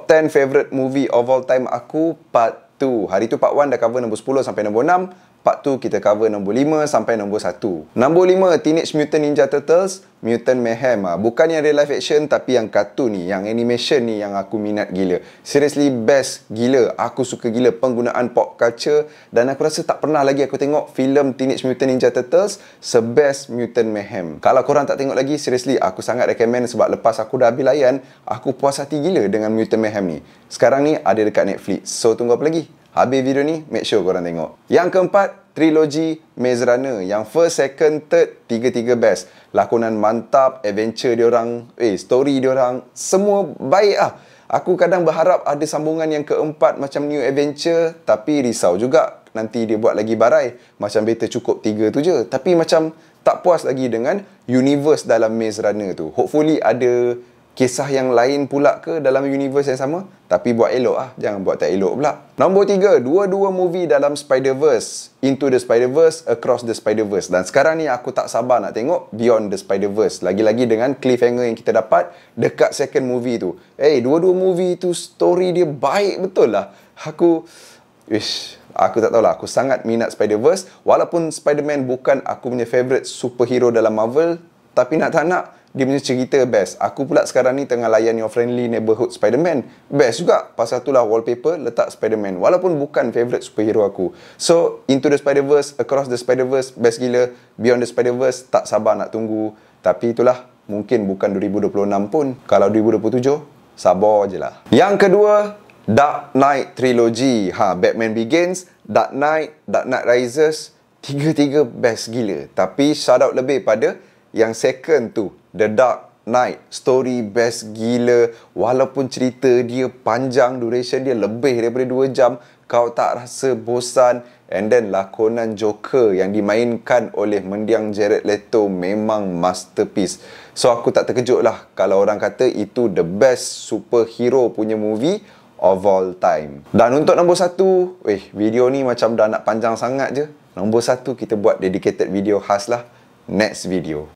Top 10 favourite movie of all time aku, Part 2. Hari tu Part 1 dah cover nombor 10 sampai nombor 6. Part 2 kita cover nombor 5 sampai nombor 1. Nombor 5, Teenage Mutant Ninja Turtles, Mutant Mayhem. Bukan yang real life action, tapi yang kartun ni, yang animation ni yang aku minat gila. Seriously best gila. Aku suka gila penggunaan pop culture dan aku rasa tak pernah lagi aku tengok filem Teenage Mutant Ninja Turtles sebest Mutant Mayhem. Kalau korang tak tengok lagi, seriously aku sangat recommend sebab lepas aku dah habis layan, aku puas hati gila dengan Mutant Mayhem ni. Sekarang ni ada dekat Netflix. So tunggu apa lagi? Habis video ni, make sure korang tengok. Yang keempat, trilogi Maze Runner. Yang first, second, third, tiga-tiga best. Lakonan mantap, adventure diorang, story diorang, semua baik lah. Aku kadang berharap ada sambungan yang keempat macam New Adventure, tapi risau juga nanti dia buat lagi barai. Macam better cukup 3 tu je. Tapi macam tak puas lagi dengan universe dalam Maze Runner tu. Hopefully ada kisah yang lain pula ke dalam universe yang sama. Tapi buat elok lah, jangan buat tak elok pula. Nombor 3, dua-dua movie dalam Spider-Verse. Into the Spider-Verse, Across the Spider-Verse. Dan sekarang ni aku tak sabar nak tengok Beyond the Spider-Verse. Lagi-lagi dengan cliffhanger yang kita dapat dekat second movie tu. Dua-dua movie tu story dia baik betul lah. Aku tak tahulah, aku sangat minat Spider-Verse. Walaupun Spider-Man bukan aku punya favourite superhero dalam Marvel, tapi nak tak nak, dia punya cerita best. Aku pula sekarang ni tengah layan Your Friendly Neighborhood Spider-Man. Best juga. Pasal tu lah wallpaper letak Spider-Man. Walaupun bukan favourite superhero aku. So, Into the Spider-Verse, Across the Spider-Verse, best gila. Beyond the Spider-Verse, tak sabar nak tunggu. Tapi itulah, mungkin bukan 2026 pun. Kalau 2027, sabar je lah. Yang kedua, Dark Knight Trilogy. Batman Begins, Dark Knight Rises. Tiga-tiga best gila. Tapi shout out lebih pada yang second tu, The Dark Knight. Story best gila. Walaupun cerita dia panjang, duration dia lebih daripada 2 jam, kau tak rasa bosan. And then lakonan Joker yang dimainkan oleh mendiang Jared Leto memang masterpiece. So aku tak terkejut lah kalau orang kata itu the best superhero punya movie of all time. Dan untuk nombor 1, video ni macam dah nak panjang sangat je. Nombor 1 kita buat dedicated video khas lah. Next video.